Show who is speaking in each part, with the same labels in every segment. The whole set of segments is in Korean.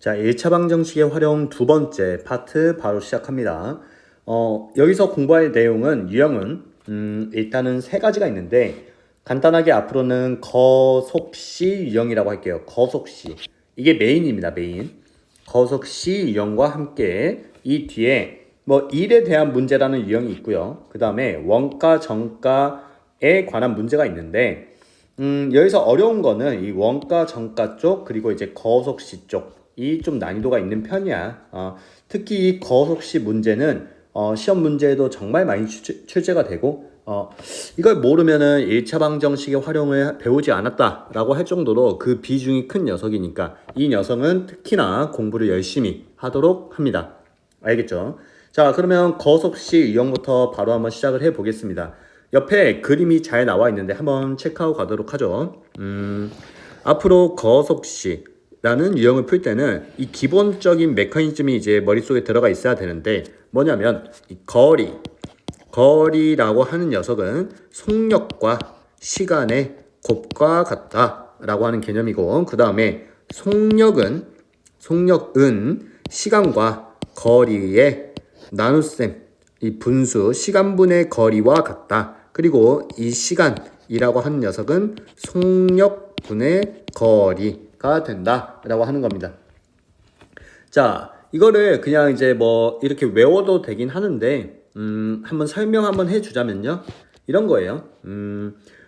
Speaker 1: 자, 1차 방정식의 활용 두 번째 파트 바로 시작합니다. 여기서 공부할 내용은 유형은 일단은 세 가지가 있는데 간단하게 앞으로는 거속시 유형이라고 할게요. 거속시. 이게 메인입니다. 메인. 거속시 유형과 함께 이 뒤에 일에 대한 문제라는 유형이 있고요. 그 다음에 원가, 정가에 관한 문제가 있는데 여기서 어려운 거는 이 원가, 정가 쪽 그리고 이제 거속시 쪽이 좀 난이도가 있는 편이야. 특히 이 거속시 문제는 시험 문제에도 정말 많이 출제가 되고 이걸 모르면은 1차 방정식의 활용을 배우지 않았다라고 할 정도로 그 비중이 큰 녀석이니까 이 녀석은 특히나 공부를 열심히 하도록 합니다. 알겠죠? 자, 그러면 거속시 유형부터 바로 한번 시작을 해 보겠습니다. 옆에 그림이 잘 나와 있는데 한번 체크하고 가도록 하죠. 앞으로 거속시라는 유형을 풀 때는 이 기본적인 메커니즘이 이제 머릿속에 들어가 있어야 되는데 뭐냐면 이 거리라고 하는 녀석은 속력과 시간의 곱과 같다라고 하는 개념이고, 그 다음에 속력은 시간과 거리의 나눗셈, 이 분수 시간분의 거리와 같다. 그리고 이 시간이라고 하는 녀석은 속력분의 거리가 된다라고 하는 겁니다. 자, 이거를 그냥 이제 이렇게 외워도 되긴 하는데 한번 설명 한번 해주자면요, 이런 거예요.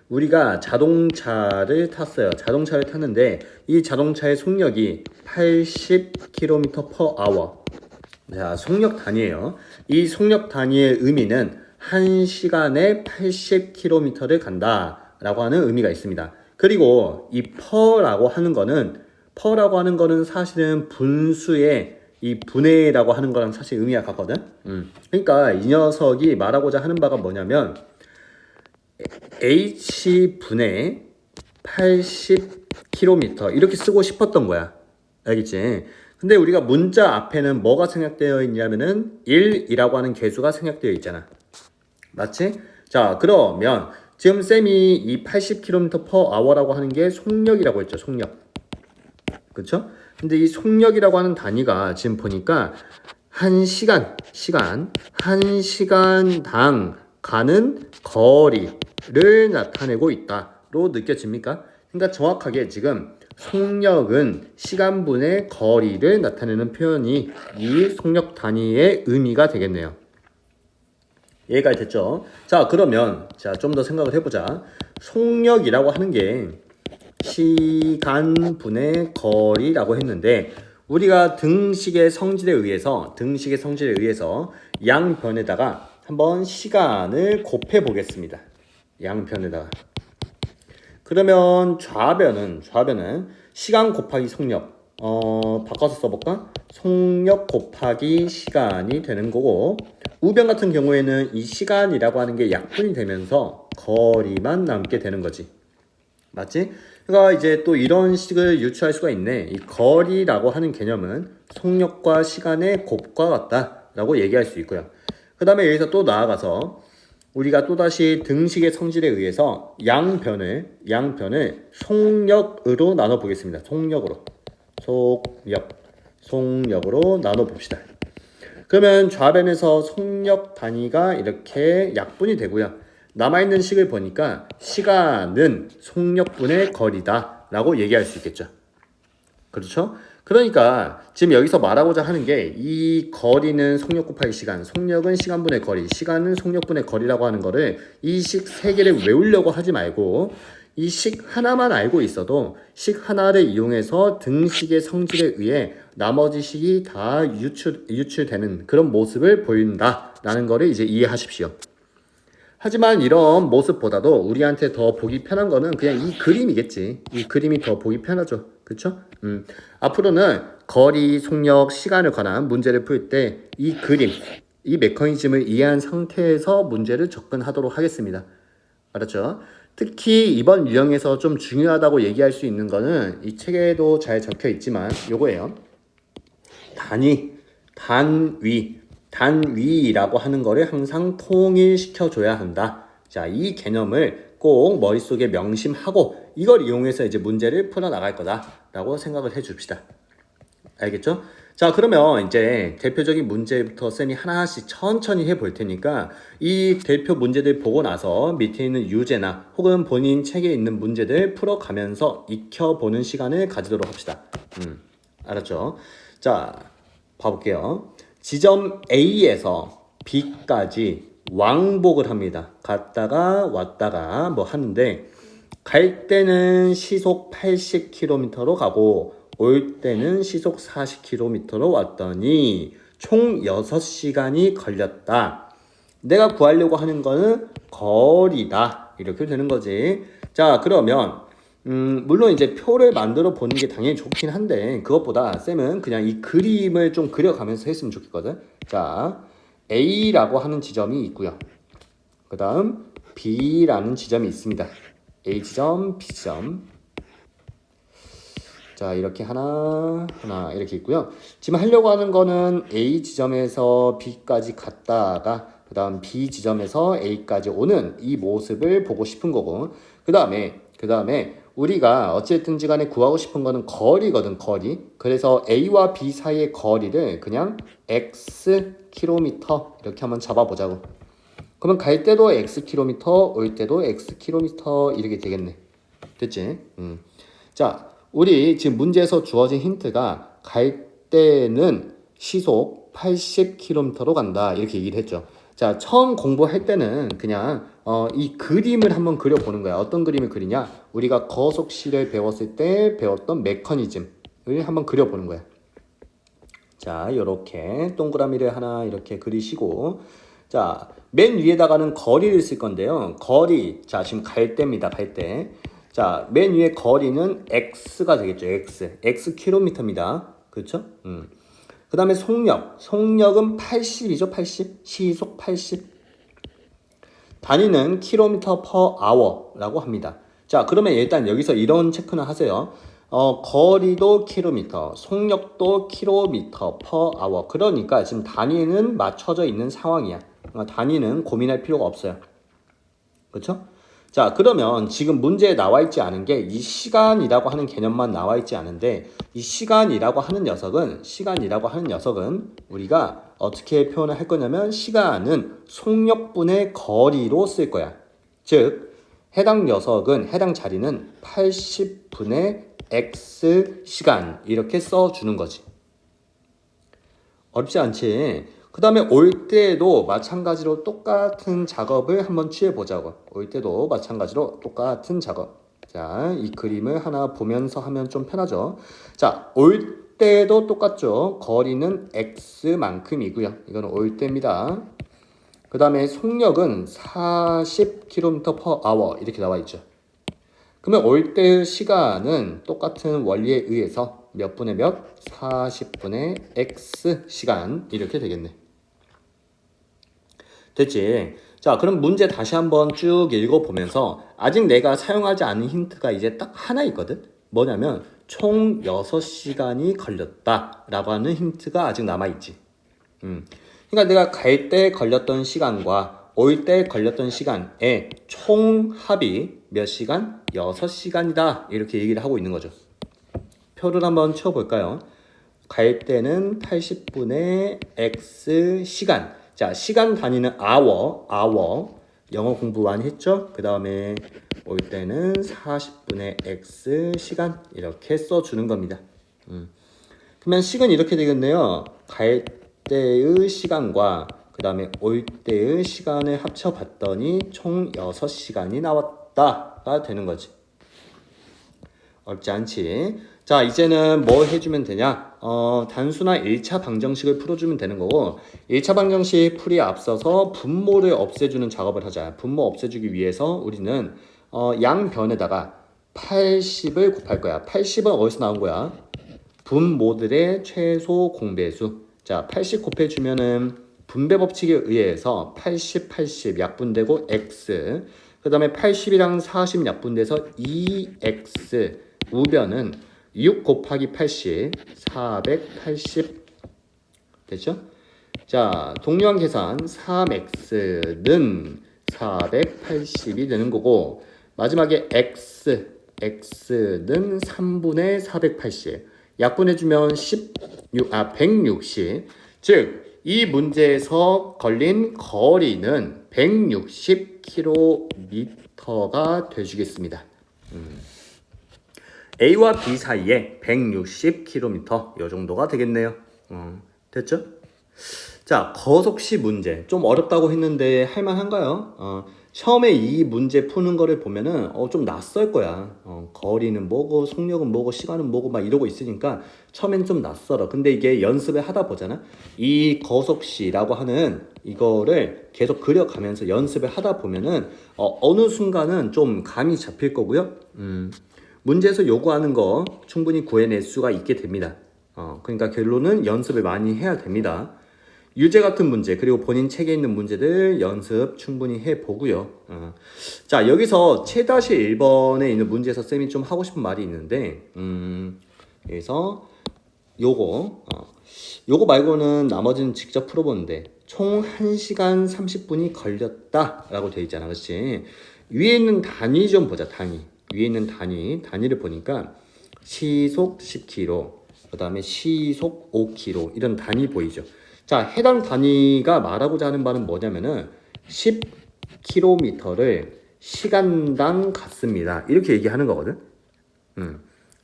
Speaker 1: 우리가 자동차를 탔어요. 자동차를 탔는데 이 자동차의 속력이 80km/h. 자, 속력 단위예요. 이 속력 단위의 의미는 1시간에 80km를 간다라고 하는 의미가 있습니다. 그리고 이 퍼라고 하는 거는 사실은 분수의 이 분해라고 하는 거랑 사실 의미가 같거든. 그러니까 이 녀석이 말하고자 하는 바가 뭐냐면 H분의 80km 이렇게 쓰고 싶었던 거야. 알겠지? 근데 우리가 문자 앞에는 뭐가 생략되어 있냐면은 1이라고 하는 개수가 생략되어 있잖아. 맞지? 자, 그러면 지금 쌤이 이 80km/h라고 하는 게 속력이라고 했죠. 속력. 그쵸? 근데 이 속력이라고 하는 단위가 지금 보니까 1시간당 가는 거리를 나타내고 있다로 느껴집니까? 그러니까 정확하게 지금 속력은 시간분의 거리를 나타내는 표현이 이 속력 단위의 의미가 되겠네요. 여기까지 됐죠? 자, 그러면 좀 더 생각을 해보자. 속력이라고 하는 게 시간분의 거리라고 했는데 우리가 등식의 성질에 의해서 양변에다가 한번 시간을 곱해 보겠습니다. 양변에다가. 그러면 좌변은 시간 곱하기 속력. 바꿔서 써볼까? 속력 곱하기 시간이 되는 거고, 우변 같은 경우에는 이 시간이라고 하는 게 약분이 되면서 거리만 남게 되는 거지. 맞지? 그러니까 이제 또 이런 식을 유추할 수가 있네. 이 거리라고 하는 개념은 속력과 시간의 곱과 같다라고 얘기할 수 있고요. 그 다음에 여기서 또 나아가서 우리가 또다시 등식의 성질에 의해서 양변을 속력으로 나눠 보겠습니다. 속력으로 나눠 봅시다. 그러면 좌변에서 속력 단위가 이렇게 약분이 되고요. 남아있는 식을 보니까 시간은 속력분의 거리다 라고 얘기할 수 있겠죠. 그렇죠? 그러니까 지금 여기서 말하고자 하는 게 이 거리는 속력 곱하기 시간, 속력은 시간분의 거리, 시간은 속력분의 거리라고 하는 거를 이 식 세 개를 외우려고 하지 말고 이 식 하나만 알고 있어도 식 하나를 이용해서 등식의 성질에 의해 나머지 식이 다 유출되는 그런 모습을 보인다라는 거를 이제 이해하십시오. 하지만 이런 모습보다도 우리한테 더 보기 편한 거는 그냥 이 그림이겠지. 이 그림이 더 보기 편하죠. 그쵸? 앞으로는 거리, 속력, 시간을 관한 문제를 풀 때 이 그림, 이 메커니즘을 이해한 상태에서 문제를 접근하도록 하겠습니다. 알았죠? 특히 이번 유형에서 좀 중요하다고 얘기할 수 있는 거는 이 책에도 잘 적혀 있지만 요거예요. 단위라고 하는 거를 항상 통일시켜 줘야 한다. 자, 이 개념을 꼭 머릿속에 명심하고 이걸 이용해서 이제 문제를 풀어 나갈 거다라고 생각을 해 줍시다. 알겠죠? 자, 그러면 이제 대표적인 문제부터 쌤이 하나씩 천천히 해볼 테니까 이 대표 문제들 보고 나서 밑에 있는 유제나 혹은 본인 책에 있는 문제들 풀어가면서 익혀보는 시간을 가지도록 합시다. 알았죠? 자, 봐볼게요. 지점 A에서 B까지 왕복을 합니다. 갔다가 왔다가 뭐 하는데 갈 때는 시속 80km로 가고 올 때는 시속 40km로 왔더니 총 6시간이 걸렸다. 내가 구하려고 하는 거는 거리다. 이렇게 되는 거지. 자, 그러면 물론 이제 표를 만들어 보는 게 당연히 좋긴 한데 그것보다 쌤은 그냥 이 그림을 좀 그려가면서 했으면 좋겠거든. 자, A라고 하는 지점이 있고요. 그 다음 B라는 지점이 있습니다. A 지점, B 지점. 자, 이렇게 하나 이렇게 있고요. 지금 하려고 하는 거는 A 지점에서 B까지 갔다가 그 다음 B 지점에서 A까지 오는 이 모습을 보고 싶은 거고 그 다음에 우리가 어쨌든지 간에 구하고 싶은 거는 거리거든, 거리. 그래서 A와 B 사이의 거리를 그냥 X 킬로미터 이렇게 한번 잡아보자고. 그러면 갈 때도 X 킬로미터, 올 때도 X 킬로미터 이렇게 되겠네. 됐지? 자, 우리 지금 문제에서 주어진 힌트가 갈 때는 시속 80km로 간다 이렇게 얘기를 했죠. 자, 처음 공부할 때는 그냥 이 그림을 한번 그려보는 거야. 어떤 그림을 그리냐? 우리가 거속시를 배웠을 때 배웠던 메커니즘을 한번 그려보는 거야. 자, 이렇게 동그라미를 하나 이렇게 그리시고 자, 맨 위에다가는 거리를 쓸 건데요. 거리, 자, 지금 갈 때입니다. 갈 때. 자, 맨 위에 거리는 x가 되겠죠. x 킬로미터입니다. 그렇죠? 그 다음에 속력은 80이죠. 80, 시속 80. 단위는 킬로미터 per hour라고 합니다. 자, 그러면 일단 여기서 이런 체크는 하세요. 거리도 킬로미터, 속력도 킬로미터 per hour. 그러니까 지금 단위는 맞춰져 있는 상황이야. 단위는 고민할 필요가 없어요. 그렇죠? 자, 그러면 지금 문제에 나와 있지 않은 게 이 시간이라고 하는 개념만 나와 있지 않은데 이 시간이라고 하는 녀석은 우리가 어떻게 표현을 할 거냐면 시간은 속력분의 거리로 쓸 거야. 즉 해당 자리는 80분의 x 시간 이렇게 써주는 거지. 어렵지 않지? 그 다음에 올 때도 마찬가지로 똑같은 작업을 한번 취해보자고. 올 때도 마찬가지로 똑같은 작업. 자, 이 그림을 하나 보면서 하면 좀 편하죠. 자, 올 때도 똑같죠. 거리는 x만큼이고요. 이건 올 때입니다. 그 다음에 속력은 40km per hour 이렇게 나와 있죠. 그러면 올 때의 시간은 똑같은 원리에 의해서 몇 분의 몇? 40분의 x 시간 이렇게 되겠네. 됐지? 자, 그럼 문제 다시 한번 쭉 읽어보면서 아직 내가 사용하지 않은 힌트가 이제 딱 하나 있거든? 뭐냐면 총 6시간이 걸렸다 라고 하는 힌트가 아직 남아있지. 그러니까 내가 갈 때 걸렸던 시간과 올 때 걸렸던 시간의 총합이 몇 시간? 6시간이다 이렇게 얘기를 하고 있는 거죠. 표를 한번 쳐볼까요? 갈 때는 80분의 x 시간. 자, 시간 단위는 hour. 영어 공부 많이 했죠? 그 다음에 올 때는 40분의 x 시간 이렇게 써주는 겁니다. 그러면 식은 이렇게 되겠네요. 갈 때의 시간과 그 다음에 올 때의 시간을 합쳐봤더니 총 6시간이 나왔다가 되는 거지. 어렵지 않지? 자, 이제는 뭐 해주면 되냐? 단순한 1차 방정식을 풀어주면 되는 거고 1차 방정식 풀이에 앞서서 분모를 없애주는 작업을 하자. 분모 없애주기 위해서 우리는 양변에다가 80을 곱할 거야. 80은 어디서 나온 거야? 분모들의 최소 공배수. 자, 80 곱해주면은 분배 법칙에 의해서 80 약분되고 x. 그 다음에 80이랑 40 약분돼서 2x. 우변은 6 곱하기 80, 480. 됐죠? 자, 동료한 계산 3x는 480이 되는 거고 마지막에 x는 3분의 480. 약분해주면 160. 즉 이 문제에서 걸린 거리는 160km가 되주겠습니다. A와 B 사이에 160km 이 정도가 되겠네요. 됐죠? 자, 거속시 문제 좀 어렵다고 했는데 할만한가요? 처음에 이 문제 푸는 거를 보면은 좀 낯설 거야. 거리는 뭐고 속력은 뭐고 시간은 뭐고 막 이러고 있으니까 처음엔 좀 낯설어. 근데 이게 연습을 하다 보잖아. 이 거속시라고 하는 이거를 계속 그려가면서 연습을 하다 보면은 어느 순간은 좀 감이 잡힐 거고요. 문제에서 요구하는 거 충분히 구해낼 수가 있게 됩니다. 그러니까 결론은 연습을 많이 해야 됩니다. 유제 같은 문제 그리고 본인 책에 있는 문제들 연습 충분히 해보고요. 자, 여기서 7-1번에 있는 문제에서 쌤이 좀 하고 싶은 말이 있는데 여기서 요거 말고는 나머지는 직접 풀어보는데 총 1시간 30분이 걸렸다 라고 되어 있잖아. 그렇지? 위에 있는 단위 좀 보자. 단위 위에 있는 단위를 보니까 시속 10km 그 다음에 시속 5km 이런 단위 보이죠. 자, 해당 단위가 말하고자 하는 바는 뭐냐면은 10km를 시간당 갔습니다. 이렇게 얘기하는 거거든.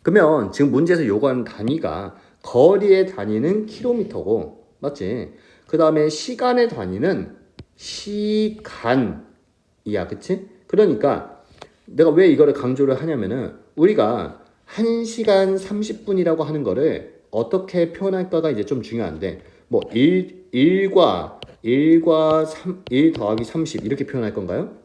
Speaker 1: 그러면 지금 문제에서 요구하는 단위가 거리의 단위는 킬로미터고, 맞지? 그 다음에 시간의 단위는 시간이야, 그치? 그러니까 내가 왜 이거를 강조를 하냐면은 우리가 1시간 30분이라고 하는 거를 어떻게 표현할까가 이제 좀 중요한데 뭐 1 더하기 30 이렇게 표현할 건가요?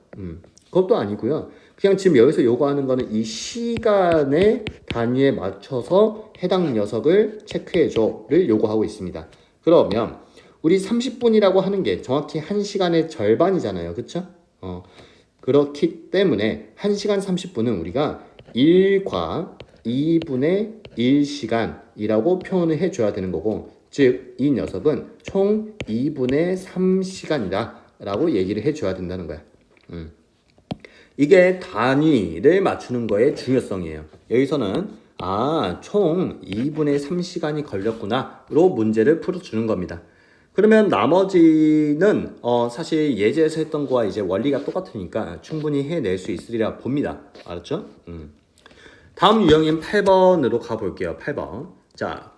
Speaker 1: 그것도 아니고요. 그냥 지금 여기서 요구하는 거는 이 시간의 단위에 맞춰서 해당 녀석을 체크해줘를 요구하고 있습니다. 그러면 우리 30분이라고 하는 게 정확히 1시간의 절반이잖아요. 그쵸? 그렇기 때문에 1시간 30분은 우리가 1과 2분의 1시간이라고 표현을 해줘야 되는 거고, 즉 이 녀석은 총 2분의 3시간이다 라고 얘기를 해줘야 된다는 거야. 이게 단위를 맞추는 거의 중요성이에요. 여기서는 총 2분의 3시간이 걸렸구나로 문제를 풀어주는 겁니다. 그러면 나머지는 사실 예제에서 했던 거와 이제 원리가 똑같으니까 충분히 해낼 수 있으리라 봅니다. 알았죠? 다음 유형인 8번으로 가볼게요. 8번. 자,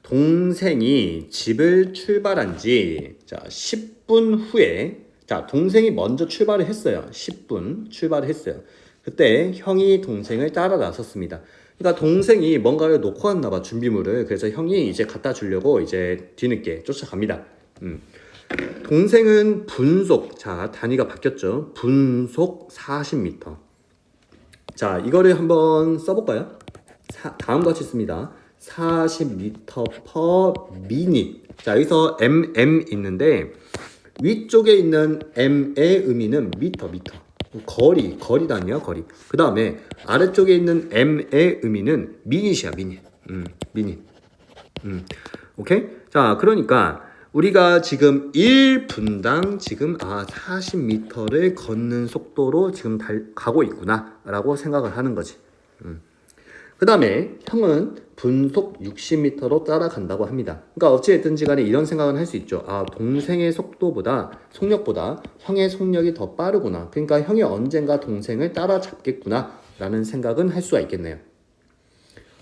Speaker 1: 동생이 집을 출발한 지 10분 후에 동생이 먼저 출발을 했어요. 10분 출발을 했어요. 그때 형이 동생을 따라 나섰습니다. 그러니까 동생이 뭔가를 놓고 왔나 봐, 준비물을. 그래서 형이 이제 갖다 주려고 이제 뒤늦게 쫓아갑니다. 동생은 분속, 단위가 바뀌었죠. 분속 40m. 자, 이거를 한번 써볼까요? 다음과 같이 씁니다. 40m per minute. 자, 여기서 mm 있는데 위쪽에 있는 m의 의미는 미터. 거리 단위야, 거리. 그 다음에 아래쪽에 있는 m의 의미는 미닛이야, 미닛. 오케이? 자, 그러니까 우리가 지금 1분당 지금 40m를 걷는 속도로 지금 가고 있구나 라고 생각을 하는 거지. 그 다음에 형은 분속 60m로 따라간다고 합니다. 그러니까 어찌됐든지 간에 이런 생각은 할 수 있죠. 동생의 속력보다 형의 속력이 더 빠르구나. 그러니까 형이 언젠가 동생을 따라잡겠구나 라는 생각은 할 수가 있겠네요.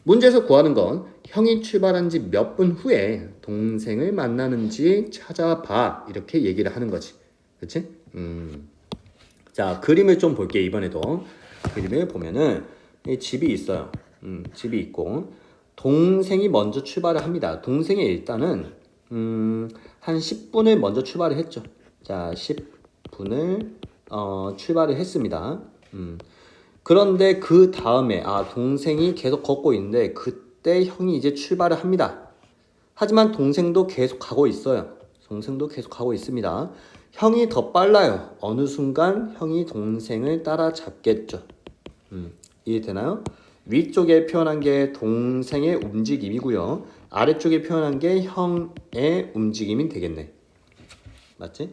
Speaker 1: 문제에서 구하는 건 형이 출발한 지 몇 분 후에 동생을 만나는지 찾아봐. 이렇게 얘기를 하는 거지. 그치? 자, 그림을 좀 볼게. 이번에도 그림을 보면은 집이 있어요. 집이 있고 동생이 먼저 출발을 합니다. 동생이 일단은 한 10분을 먼저 출발을 했죠. 자, 10분을 출발을 했습니다. 그런데 그 다음에 동생이 계속 걷고 있는데 그때 형이 이제 출발을 합니다. 하지만 동생도 계속 가고 있어요. 동생도 계속 가고 있습니다. 형이 더 빨라요. 어느 순간 형이 동생을 따라잡겠죠. 이해되나요? 위쪽에 표현한 게 동생의 움직임이고요. 아래쪽에 표현한 게 형의 움직임이 되겠네. 맞지?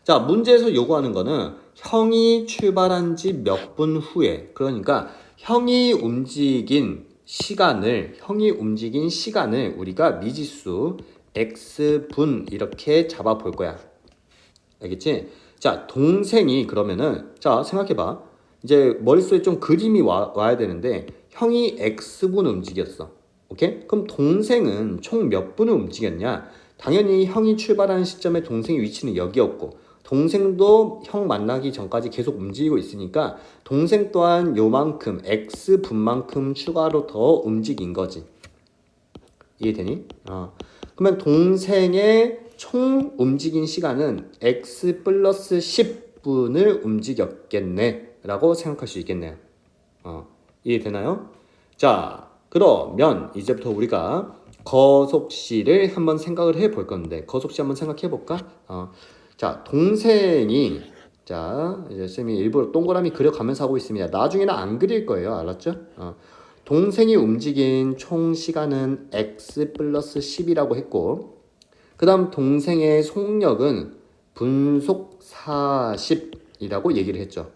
Speaker 1: 자, 문제에서 요구하는 거는 형이 출발한 지 몇 분 후에, 그러니까 형이 움직인 형이 움직인 시간을 우리가 미지수 x분 이렇게 잡아 볼 거야. 알겠지? 자, 동생이 그러면은 자, 생각해봐. 이제 머릿속에 좀 그림이 와야 되는데 형이 x분 움직였어. 오케이? 그럼 동생은 총 몇 분을 움직였냐? 당연히 형이 출발하는 시점에 동생의 위치는 여기였고 동생도 형 만나기 전까지 계속 움직이고 있으니까 동생 또한 요만큼 x분만큼 추가로 더 움직인 거지. 이해되니? 그러면 동생의 총 움직인 시간은 x 플러스 10분을 움직였겠네 라고 생각할 수 있겠네요. 이해되나요? 자, 그러면 이제부터 우리가 거속시를 한번 생각을 해볼 건데 거속시 한번 생각해 볼까? 자, 동생이 자, 이제 쌤이 일부러 동그라미 그려가면서 하고 있습니다. 나중에는 안 그릴 거예요. 알았죠? 동생이 움직인 총 시간은 x 플러스 10이라고 했고 그 다음 동생의 속력은 분속 40이라고 얘기를 했죠.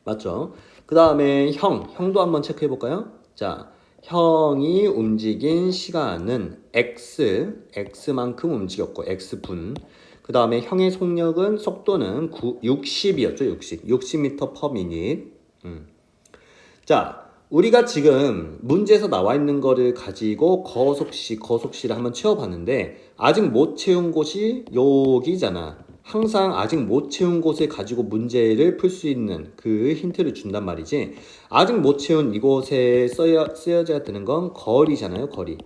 Speaker 1: 맞죠? 그 다음에 형도 한번 체크해 볼까요? 자, 형이 움직인 시간은 x만큼 움직였고 x분. 그 다음에 형의 속도는 60이었죠. 60m per minute. 자, 우리가 지금 문제에서 나와 있는 거를 가지고 거속시를 한번 채워봤는데 아직 못 채운 곳이 여기잖아. 항상 아직 못 채운 곳을 가지고 문제를 풀 수 있는 그 힌트를 준단 말이지. 아직 못 채운 이곳에 쓰여져야 되는 건 거리잖아요. 거리.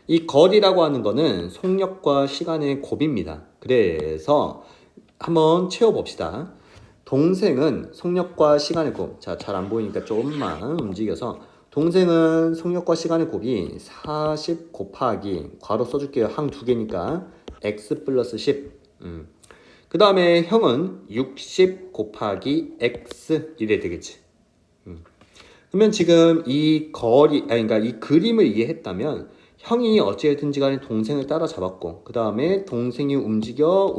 Speaker 1: 이 거리라고 하는 거는 속력과 시간의 곱입니다. 그래서 한번 채워봅시다. 동생은 속력과 시간의 곱. 자, 잘 안 보이니까 조금만 움직여서 동생은 속력과 시간의 곱이 40 곱하기 괄호 써줄게요. 항 두 개니까 x 플러스 10. 그 다음에 형은 60 곱하기 x 이래 되겠지. 그러면 지금 이 그러니까 이 그림을 이해했다면 형이 어찌됐든지 간에 동생을 따라잡았고 그 다음에 동생이 움직여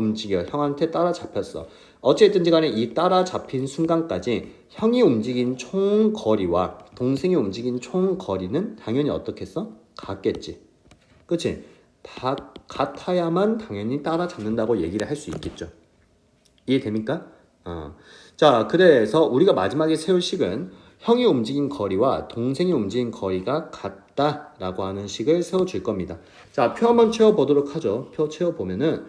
Speaker 1: 형한테 따라잡혔어. 어찌됐든지 간에 이 따라잡힌 순간까지 형이 움직인 총 거리와 동생이 움직인 총 거리는 당연히 어떻겠어? 같겠지. 그치? 다 같아야만 당연히 따라잡는다고 얘기를 할 수 있겠죠. 이해됩니까? 자, 그래서 우리가 마지막에 세울 식은 형이 움직인 거리와 동생이 움직인 거리가 같다라고 하는 식을 세워줄 겁니다. 자, 표 한번 채워보도록 하죠. 표 채워보면은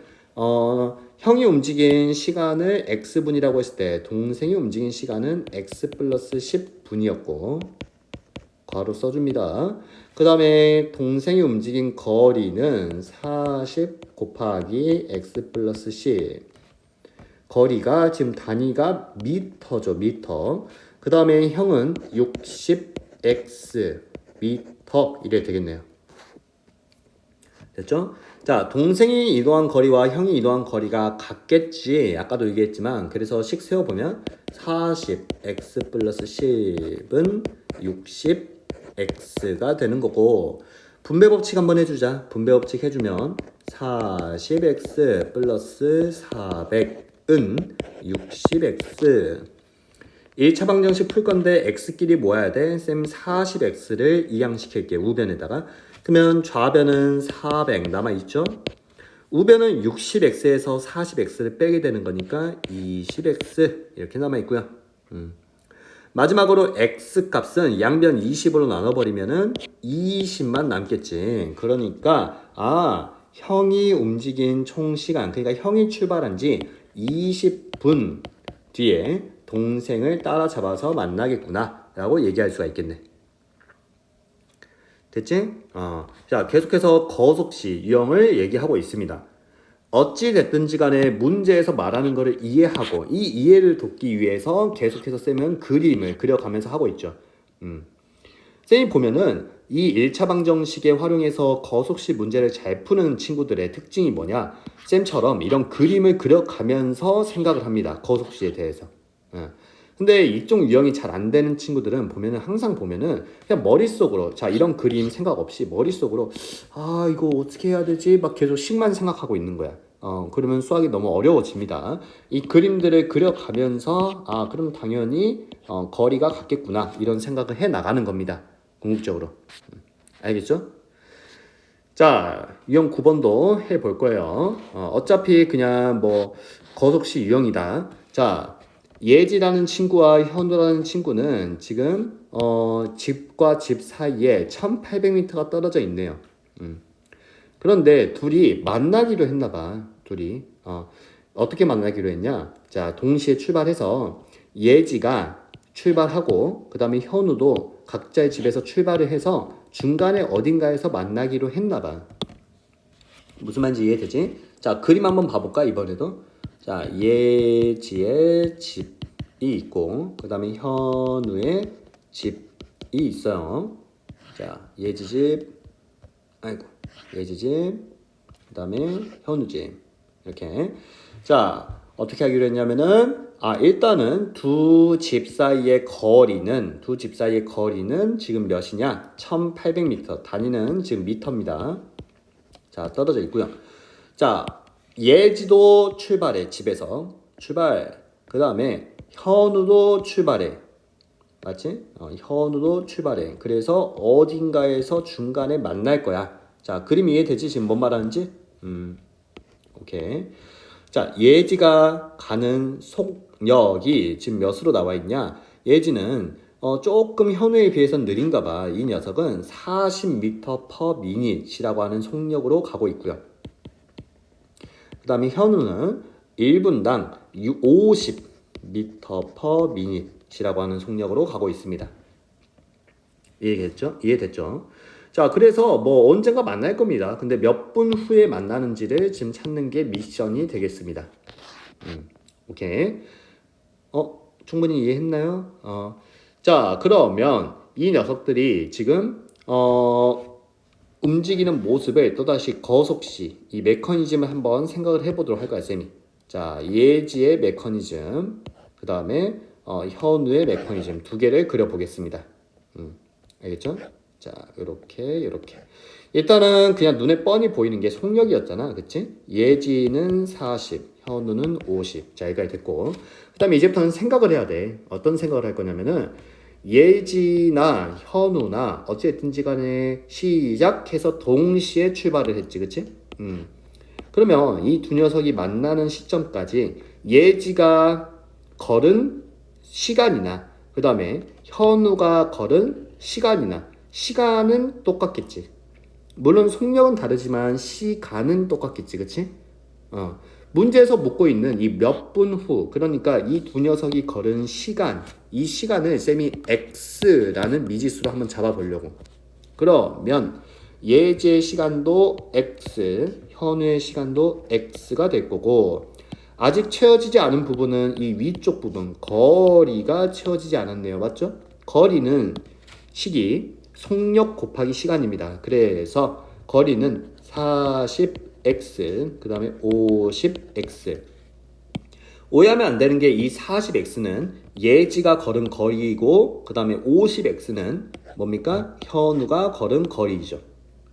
Speaker 1: 형이 움직인 시간을 x분이라고 했을 때 동생이 움직인 시간은 x 플러스 10분이었고 괄호 써줍니다. 그 다음에 동생이 움직인 거리는 40 곱하기 x 플러스 10. 거리가 지금 단위가 미터죠. 미터. 그 다음에 형은 60x 미터 이래 되겠네요. 됐죠? 자, 동생이 이동한 거리와 형이 이동한 거리가 같겠지. 아까도 얘기했지만 그래서 식 세워보면 40x 플러스 10은 60x가 되는 거고 분배 법칙 한번 해주자. 분배 법칙 해주면 40x 플러스 400은 60x 1차 방정식 풀 건데 x끼리 모아야 돼. 쌤 40x를 이항시킬게 우변에다가. 그러면 좌변은 400 남아있죠. 우변은 60x에서 40x를 빼게 되는 거니까 20x 이렇게 남아있고요. 마지막으로 x 값은 양변 20으로 나눠버리면은 20만 남겠지. 그러니까 형이 움직인 총 시간, 그러니까 형이 출발한 지 20분 뒤에 동생을 따라잡아서 만나겠구나 라고 얘기할 수가 있겠네. 됐지? 자, 계속해서 거속시 유형을 얘기하고 있습니다. 어찌 됐든지 간에 문제에서 말하는 것을 이해하고 이 이해를 돕기 위해서 계속해서 쌤은 그림을 그려가면서 하고 있죠. 쌤이 보면은 이 1차 방정식에 활용해서 거속시 문제를 잘 푸는 친구들의 특징이 뭐냐? 쌤처럼 이런 그림을 그려가면서 생각을 합니다. 거속시에 대해서. 근데 이쪽 유형이 잘 안 되는 친구들은 보면은 항상 보면은 그냥 머릿속으로 자 이런 그림 생각 없이 머릿속으로 이거 어떻게 해야 되지? 막 계속 식만 생각하고 있는 거야. 그러면 수학이 너무 어려워집니다. 이 그림들을 그려가면서 그럼 당연히 거리가 같겠구나 이런 생각을 해 나가는 겁니다. 궁극적으로. 알겠죠? 자, 유형 9번도 해볼 거예요. 어차피 그냥 뭐 거속시 유형이다. 자, 예지라는 친구와 현우라는 친구는 지금 집과 집 사이에 1800m가 떨어져 있네요. 그런데 둘이 만나기로 했나 봐. 둘이 어떻게 만나기로 했냐? 자, 동시에 출발해서 예지가 출발하고 그 다음에 현우도 각자의 집에서 출발을 해서 중간에 어딘가에서 만나기로 했나 봐. 무슨 말인지 이해되지? 자, 그림 한번 봐볼까 이번에도? 자, 예지의 집이 있고 그 다음에 현우의 집이 있어요. 자, 예지 집, 아이고, 예지 집, 그 다음에 현우 집 이렇게. 자, 어떻게 하기로 했냐면은 일단은 두 집 사이의 거리는 지금 몇이냐? 1800m. 단위는 지금 미터입니다. 자, 떨어져 있고요. 자, 예지도 출발해. 집에서 출발. 그 다음에 현우도 출발해. 맞지? 현우도 출발해. 그래서 어딘가에서 중간에 만날 거야. 자, 그림 이해되지? 지금 뭔 말하는지? 오케이. 자, 예지가 가는 속력이 지금 몇으로 나와 있냐? 예지는 조금 현우에 비해서 느린가 봐. 이 녀석은 40m/min이라고 하는 속력으로 가고 있고요. 그 다음에 현우는 1분당 50m/min이라고 하는 속력으로 가고 있습니다. 이해됐죠? 자, 그래서 뭐 언젠가 만날 겁니다. 근데 몇 분 후에 만나는지를 지금 찾는 게 미션이 되겠습니다. 오케이. 충분히 이해했나요? 자, 그러면 이 녀석들이 지금 움직이는 모습을 또다시 거속시 이 메커니즘을 한번 생각을 해보도록 할까요, 쌤이? 자, 예지의 메커니즘, 그 다음에 현우의 메커니즘 두 개를 그려보겠습니다. 알겠죠? 자, 요렇게. 일단은 그냥 눈에 뻔히 보이는 게 속력이었잖아. 그치? 예지는 40, 현우는 50. 자, 여기까지 됐고. 그 다음에 이제부터는 생각을 해야 돼. 어떤 생각을 할 거냐면은, 예지나 현우나 어찌됐든지 간에 시작해서 동시에 출발을 했지. 그치? 그러면 이 두 녀석이 만나는 시점까지 예지가 걸은 시간이나, 그 다음에 현우가 걸은 시간은 똑같겠지. 물론 속력은 다르지만 시간은 똑같겠지. 그치? 문제에서 묻고 있는 이 몇 분 후, 그러니까 이 두 녀석이 걸은 시간, 이 시간을 쌤이 x라는 미지수로 한번 잡아보려고. 그러면 예지의 시간도 x, 현우의 시간도 x가 될 거고, 아직 채워지지 않은 부분은 이 위쪽 부분, 거리가 채워지지 않았네요. 맞죠? 거리는 시기, 속력 곱하기 시간입니다. 그래서 거리는 40x, 그 다음에 50x. 오해하면 안 되는 게 이 40x는 예지가 걸은 거리이고, 그 다음에 50x는 뭡니까? 현우가 걸은 거리이죠.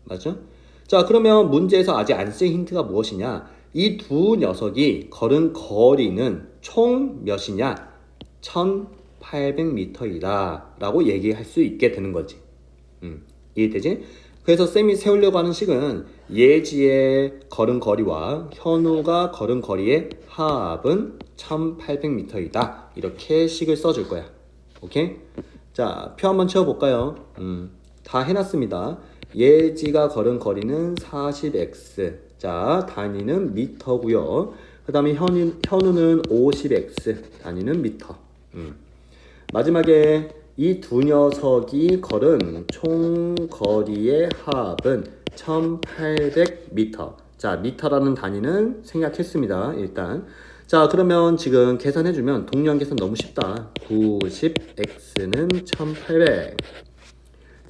Speaker 1: 맞죠? 자, 그러면 문제에서 아직 안 쓴 힌트가 무엇이냐? 이 두 녀석이 걸은 거리는 총 몇이냐? 1800m이다 라고 얘기할 수 있게 되는 거지. 이해되지? 그래서 쌤이 세우려고 하는 식은 예지의 걸은 거리와 현우가 걸은 거리의 합은 1800m이다. 이렇게 식을 써줄 거야. 오케이? 자, 표 한번 채워볼까요? 다 해놨습니다. 예지가 걸은 거리는 40x. 자, 단위는 미터고요. 그 다음에 현우는 50x. 단위는 미터. 마지막에 이 두 녀석이 걸은 총 거리의 합은 1800m. 자, 미터라는 단위는 생략했습니다. 일단. 자, 그러면 지금 계산해주면 동량 계산 너무 쉽다. 90x는 1800.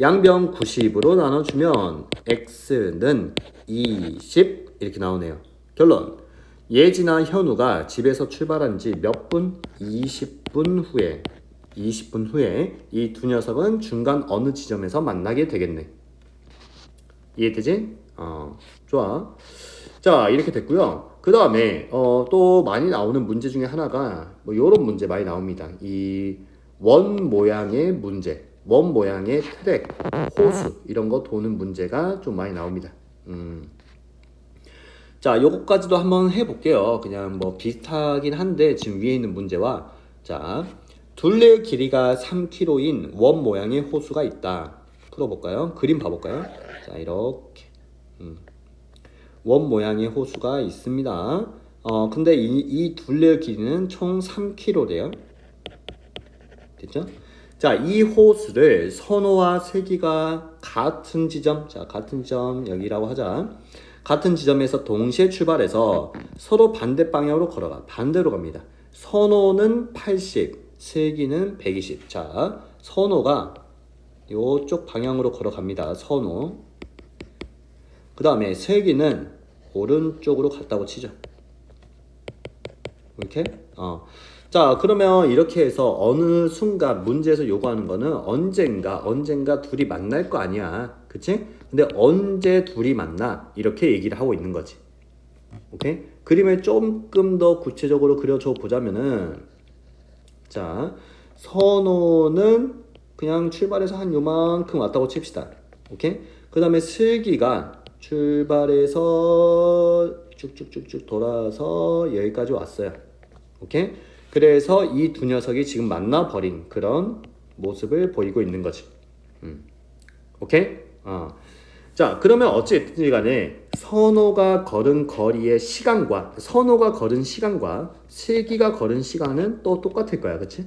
Speaker 1: 양변 90으로 나눠주면 x는 20 이렇게 나오네요. 결론. 예지나 현우가 집에서 출발한 지 몇 분? 20분 후에 이 두 녀석은 중간 어느 지점에서 만나게 되겠네. 이해되지? 좋아. 자, 이렇게 됐고요. 그 다음에 또 많이 나오는 문제 중에 하나가 뭐 요런 문제 많이 나옵니다. 이 원 모양의 문제. 원 모양의 트랙, 호수 이런 거 도는 문제가 좀 많이 나옵니다. 자, 요거까지도 한번 해볼게요. 그냥 뭐 비슷하긴 한데 지금 위에 있는 문제와 자, 둘레 길이가 3km인 원 모양의 호수가 있다. 풀어볼까요? 그림 봐볼까요? 자, 이렇게 원 모양의 호수가 있습니다. 근데 이 둘레 길이는 총 3km래요. 됐죠? 자, 이 호수를 선호와 세기가 같은 지점, 자, 같은 지점 여기라고 하자. 같은 지점에서 동시에 출발해서 서로 반대 방향으로 걸어가. 반대로 갑니다. 선호는 80, 세기는 120. 자, 선호가 이쪽 방향으로 걸어갑니다. 선호. 그 다음에 세기는 오른쪽으로 갔다고 치죠. 이렇게? 자, 그러면 이렇게 해서 어느 순간 문제에서 요구하는 거는 언젠가 둘이 만날 거 아니야. 그치? 근데 언제 둘이 만나? 이렇게 얘기를 하고 있는 거지. 오케이? 그림을 조금 더 구체적으로 그려줘 보자면은 자, 선호는 그냥 출발해서 한 요만큼 왔다고 칩시다. 오케이? 그 다음에 슬기가 출발해서 쭉쭉쭉쭉 돌아서 여기까지 왔어요. 오케이? 그래서 이 두 녀석이 지금 만나버린 그런 모습을 보이고 있는 거지. 오케이? 자, 그러면 어찌됐든지 간에 선호가 걸은 시간과 슬기가 걸은 시간은 또 똑같을 거야. 그치?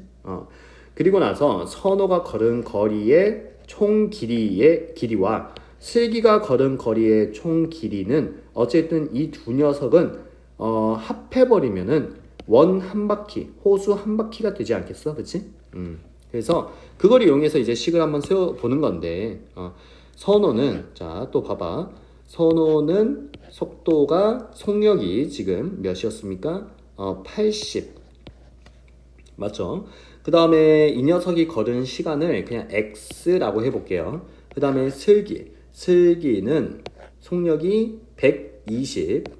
Speaker 1: 그리고 나서 선호가 걸은 거리의 총 길이와 슬기가 걸은 거리의 총 길이는 어쨌든 이 두 녀석은 합해버리면은 원 한 바퀴, 호수 한 바퀴가 되지 않겠어? 그치? 그래서 그걸 이용해서 이제 식을 한번 세워보는 건데 선호는 자, 또 봐봐. 선호는 속력이 지금 몇이었습니까? 80 맞죠? 그 다음에 이 녀석이 걸은 시간을 그냥 X라고 해볼게요. 그 다음에 슬기는 속력이 120.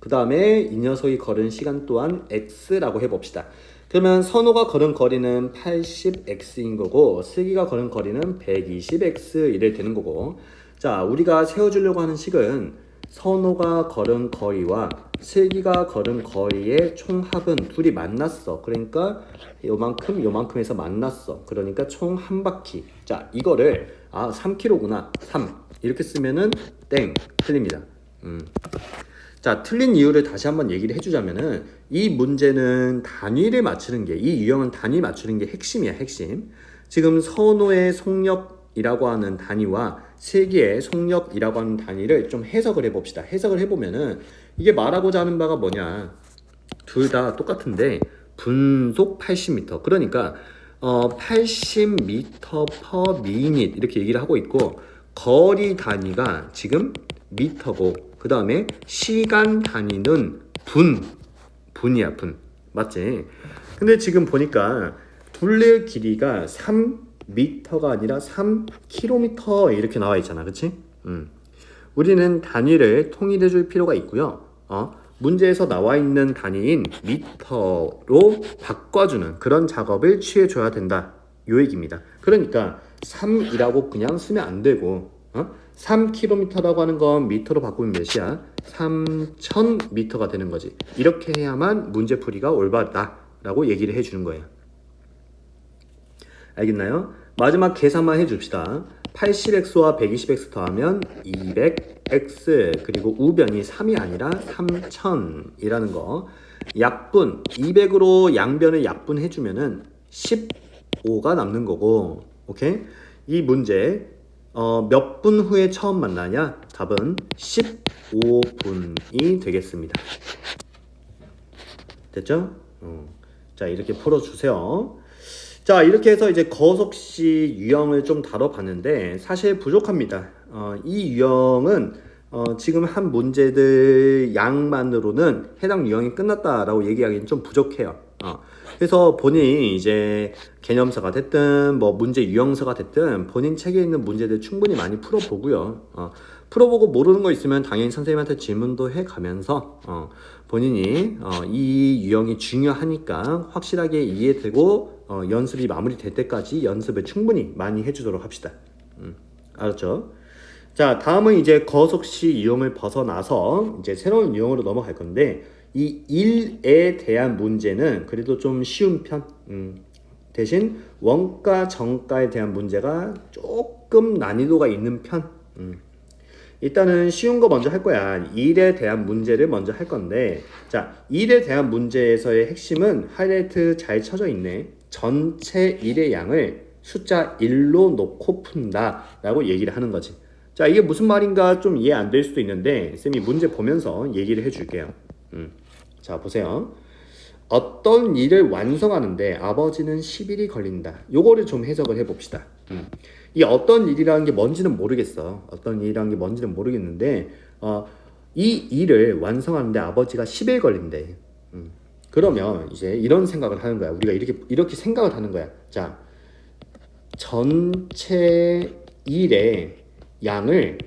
Speaker 1: 그 다음에 이 녀석이 걸은 시간 또한 X라고 해봅시다. 그러면 선호가 걸은 거리는 80X인 거고 슬기가 걸은 거리는 120X 이래 되는 거고 자, 우리가 세워주려고 하는 식은 선호가 걸은 거리와 슬기가 걸은 거리의 총합은 둘이 만났어. 그러니까 요만큼에서 만났어. 그러니까 총 한 바퀴. 자, 이거를 3km구나. 3 이렇게 쓰면은 땡 틀립니다. 자, 틀린 이유를 다시 한번 얘기를 해주자면은 이 문제는 단위를 맞추는 게 이 유형은 단위 맞추는 게 핵심이야. 핵심. 지금 선호의 속력이라고 하는 단위와 슬기의 속력이라고 하는 단위를 좀 해석을 해봅시다. 해석을 해보면은 이게 말하고자 하는 바가 뭐냐, 둘 다 똑같은데 분속 80m 그러니까 80m per minute 이렇게 얘기를 하고 있고 거리 단위가 지금 미터고 그 다음에 시간 단위는 분이야. 분 맞지? 근데 지금 보니까 둘레 길이가 3m가 아니라 3km 이렇게 나와 있잖아. 그치? 우리는 단위를 통일해 줄 필요가 있고요. 문제에서 나와 있는 단위인 미터로 바꿔주는 그런 작업을 취해줘야 된다. 요 얘기입니다. 그러니까 3이라고 그냥 쓰면 안 되고 3km라고 하는 건 미터로 바꾸면 몇이야? 3000m가 되는 거지. 이렇게 해야만 문제풀이가 올바르다라고 얘기를 해주는 거예요. 알겠나요? 마지막 계산만 해줍시다. 80x와 120x 더하면 200x 그리고 우변이 3이 아니라 3000이라는 거. 약분 200으로 양변을 약분해주면은 15가 남는 거고. 오케이? 이 문제 몇 분 후에 처음 만나냐? 답은 15분이 되겠습니다. 됐죠? 자, 이렇게 풀어주세요. 자, 이렇게 해서 이제 거속시 유형을 좀 다뤄봤는데 사실 부족합니다. 이 유형은 지금 한 문제들 양만으로는 해당 유형이 끝났다라고 얘기하기는 좀 부족해요. 그래서 본인이 이제 개념서가 됐든 뭐 문제 유형서가 됐든 본인 책에 있는 문제들 충분히 많이 풀어보고요. 풀어보고 모르는 거 있으면 당연히 선생님한테 질문도 해가면서 본인이 이 유형이 중요하니까 확실하게 이해되고 연습이 마무리될 때까지 연습을 충분히 많이 해주도록 합시다. 알았죠? 자, 다음은 이제 거속시 유형을 벗어나서 이제 새로운 유형으로 넘어갈 건데 이 일에 대한 문제는 그래도 좀 쉬운 편. 대신 원가, 정가에 대한 문제가 조금 난이도가 있는 편. 일단은 쉬운 거 먼저 할 거야. 일에 대한 문제를 먼저 할 건데, 자, 일에 대한 문제에서의 핵심은 하이라이트 잘 쳐져 있네. 전체 일의 양을 숫자 1로 놓고 푼다 라고 얘기를 하는 거지. 자, 이게 무슨 말인가 좀 이해 안 될 수도 있는데 쌤이 문제 보면서 얘기를 해줄게요. 자, 보세요. 어떤 일을 완성하는데 아버지는 10일이 걸린다. 요거를 좀 해석을 해봅시다. 이 어떤 일이라는 게 뭔지는 모르겠어. 어떤 일이라는 게 뭔지는 모르겠는데 이 일을 완성하는데 아버지가 10일 걸린대. 그러면 이제 이런 생각을 하는 거야. 우리가 이렇게 생각을 하는 거야. 자, 전체 일의 양을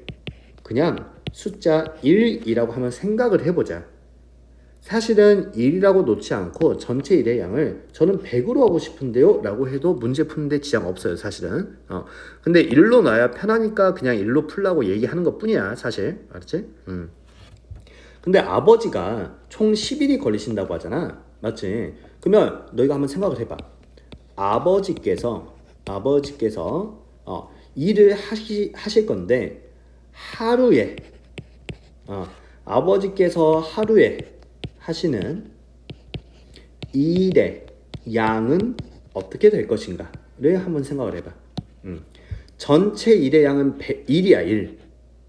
Speaker 1: 그냥 숫자 1이라고 하면 생각을 해보자. 사실은 1이라고 놓지 않고 전체 일의 양을 저는 100으로 하고 싶은데요 라고 해도 문제 푸는데 지장 없어요, 사실은. 근데 1로 놔야 편하니까 그냥 1로 풀라고 얘기하는 것 뿐이야, 사실. 알았지? 근데 아버지가 총 10일이 걸리신다고 하잖아, 맞지? 그러면 너희가 한번 생각을 해봐. 아버지께서 일을 하실 건데 하루에 아버지께서 하루에 하시는 일의 양은 어떻게 될 것인가를 한번 생각을 해봐. 전체 일의 양은 1이야, 1.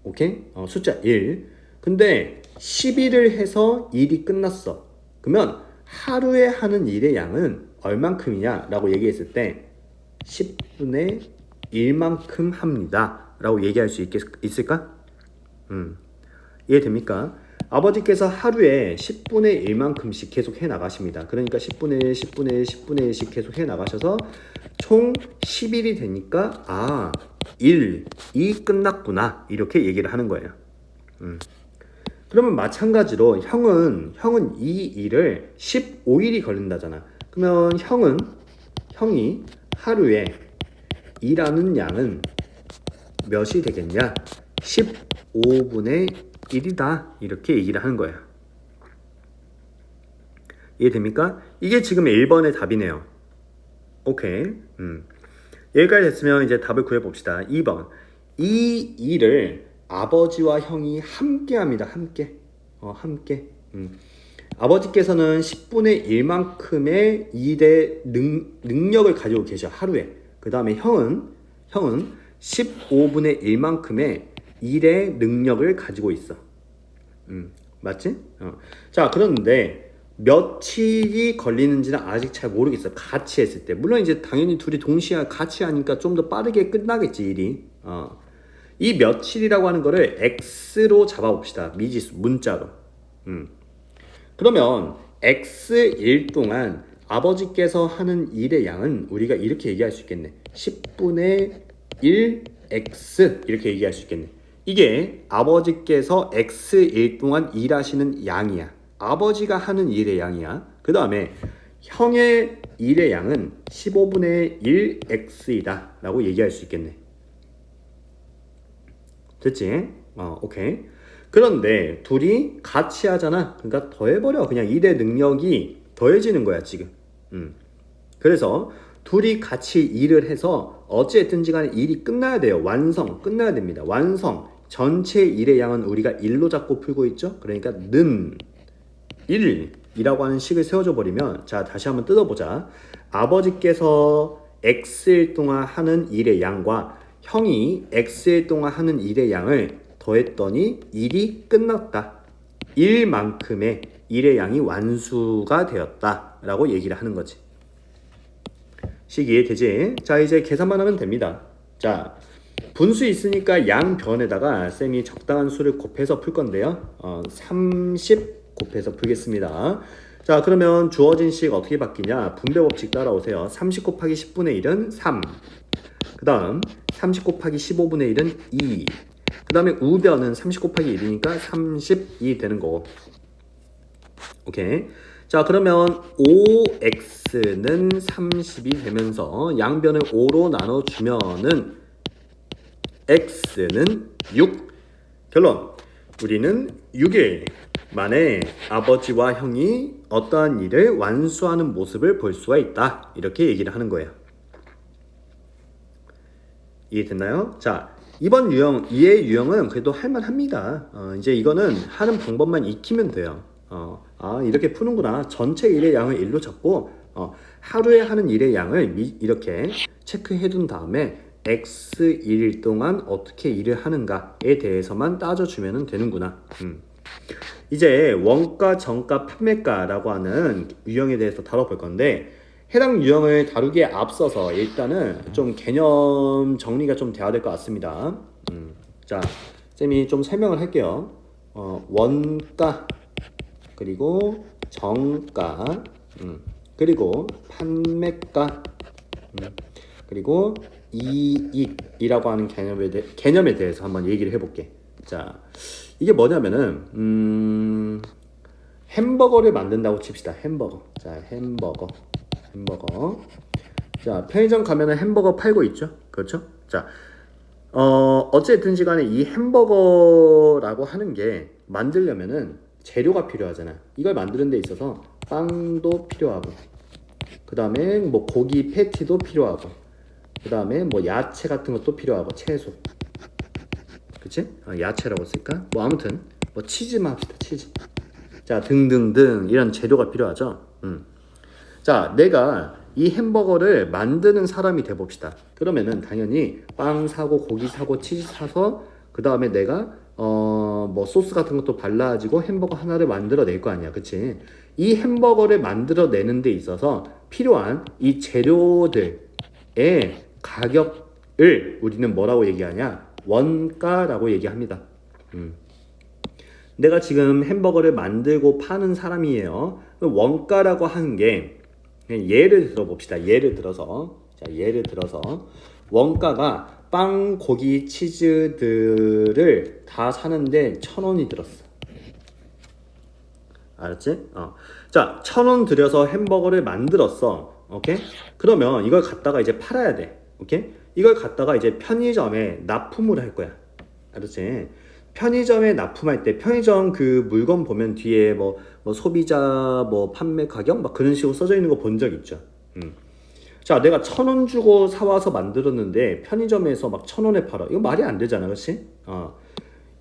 Speaker 1: 오케이? 숫자 1. 근데 10일을 해서 일이 끝났어. 그러면 하루에 하는 일의 양은 얼만큼이냐 라고 얘기했을 때 10분의 1만큼 합니다 라고 얘기할 수 있을까? 이해됩니까? 아버지께서 하루에 10분의 1만큼씩 계속 해 나가십니다. 그러니까 10분의 1, 10분의 1, 10분의 1씩 계속 해 나가셔서 총 10일이 되니까 1이 끝났구나 이렇게 얘기를 하는 거예요. 그러면 마찬가지로 형은 이 일을 15일이 걸린다잖아. 그러면 형이 하루에 일하는 양은 몇이 되겠냐? 15분의 1이다 이렇게 얘기를 하는 거예요. 이해됩니까? 이게 지금 1번의 답이네요. 오케이. 여기까지 됐으면 이제 답을 구해봅시다. 2번. 이 일을 아버지와 형이 함께 합니다. 함께. 아버지께서는 10분의 1만큼의 일의 능력을 가지고 계셔, 하루에. 그 다음에 형은 15분의 1만큼의 일의 능력을 가지고 있어. 맞지? 자, 그런데 며칠이 걸리는지는 아직 잘 모르겠어. 같이 했을 때. 물론 이제 당연히 둘이 동시에 같이 하니까 좀 더 빠르게 끝나겠지, 일이. 이 며칠이라고 하는 거를 x로 잡아봅시다. 미지수, 문자로. 그러면 x일 동안 아버지께서 하는 일의 양은 우리가 이렇게 얘기할 수 있겠네. 10분의 1x 이렇게 얘기할 수 있겠네. 이게 아버지께서 x일 동안 일하시는 양이야. 아버지가 하는 일의 양이야. 그 다음에 형의 일의 양은 15분의 1x이다 라고 얘기할 수 있겠네. 됐지? 오케이. 그런데 둘이 같이 하잖아. 그러니까 더해버려. 그냥 일의 능력이 더해지는 거야, 지금. 그래서 둘이 같이 일을 해서 어찌됐든지 간에 일이 끝나야 돼요. 끝나야 됩니다. 완성. 전체 일의 양은 우리가 1로 잡고 풀고 있죠. 그러니까 는 1이라고 하는 식을 세워줘 버리면, 자, 다시 한번 뜯어보자. 아버지께서 x일 동안 하는 일의 양과 형이 x일 동안 하는 일의 양을 더했더니 일이 끝났다. 1만큼의 일의 양이 완수가 되었다 라고 얘기를 하는 거지. 식 이해되지? 자, 이제 계산만 하면 됩니다. 자, 분수 있으니까 양변에다가 쌤이 적당한 수를 곱해서 풀 건데요. 30 곱해서 풀겠습니다. 자, 그러면 주어진 식 어떻게 바뀌냐? 분배 법칙 따라오세요. 30 곱하기 10분의 1은 3. 그 다음 30 곱하기 15분의 1은 2. 그 다음에 우변은 30 곱하기 1이니까 32 되는 거고. 오케이. 자, 그러면 5x는 30이 되면서 양변을 5로 나눠주면은 x는 6. 결론. 우리는 6일 만에 아버지와 형이 어떠한 일을 완수하는 모습을 볼 수가 있다. 이렇게 얘기를 하는 거예요. 이해됐나요? 자, 이번 유형, 이해 유형은 그래도 할만합니다. 이제 이거는 하는 방법만 익히면 돼요. 이렇게 푸는구나. 전체 일의 양을 1로 잡고 하루에 하는 일의 양을 이렇게 체크해 둔 다음에 x1일 동안 어떻게 일을 하는가에 대해서만 따져주면 되는구나. 이제 원가, 정가, 판매가라고 하는 유형에 대해서 다뤄볼 건데 해당 유형을 다루기에 앞서서 일단은 좀 개념 정리가 좀 돼야 될 것 같습니다. 자, 쌤이 좀 설명을 할게요. 원가, 그리고 정가, 그리고 판매가, 그리고 이익이라고 하는 개념에 대해서 한번 얘기를 해볼게. 자, 이게 뭐냐면은 햄버거를 만든다고 칩시다. 햄버거. 자, 햄버거. 자, 편의점 가면은 햄버거 팔고 있죠. 그렇죠? 자, 어쨌든지 간에 이 햄버거라고 하는 게 만들려면은 재료가 필요하잖아. 이걸 만드는 데 있어서 빵도 필요하고, 그 다음에 뭐 고기 패티도 필요하고, 그 다음에 뭐 야채 같은 것도 필요하고, 채소. 그치? 야채라고 쓸까? 뭐 아무튼 뭐 치즈만 합시다. 치즈. 자, 등등등 이런 재료가 필요하죠. 자, 내가 이 햄버거를 만드는 사람이 돼봅시다. 그러면은 당연히 빵 사고 고기 사고 치즈 사서 그 다음에 내가 뭐 소스 같은 것도 발라가지고 햄버거 하나를 만들어낼 거 아니야. 그치? 이 햄버거를 만들어내는 데 있어서 필요한 이 재료들의 가격을 우리는 뭐라고 얘기하냐? 원가라고 얘기합니다. 내가 지금 햄버거를 만들고 파는 사람이에요. 원가라고 하는 게 예를 들어봅시다. 예를 들어서 원가가 빵, 고기, 치즈들을 다 사는데 1,000원이 들었어. 알았지? 자, 1,000원 들여서 햄버거를 만들었어. 오케이? 그러면 이걸 갖다가 이제 팔아야 돼. 오케이? 이걸 갖다가 이제 편의점에 납품을 할 거야. 알았지? 편의점에 납품할 때 편의점 그 물건 보면 뒤에 뭐 소비자 뭐 판매 가격 막 그런 식으로 써져 있는 거 본 적 있죠. 자, 내가 1,000원 주고 사와서 만들었는데 편의점에서 막 1,000원에 팔아. 이거 말이 안 되잖아, 그렇지?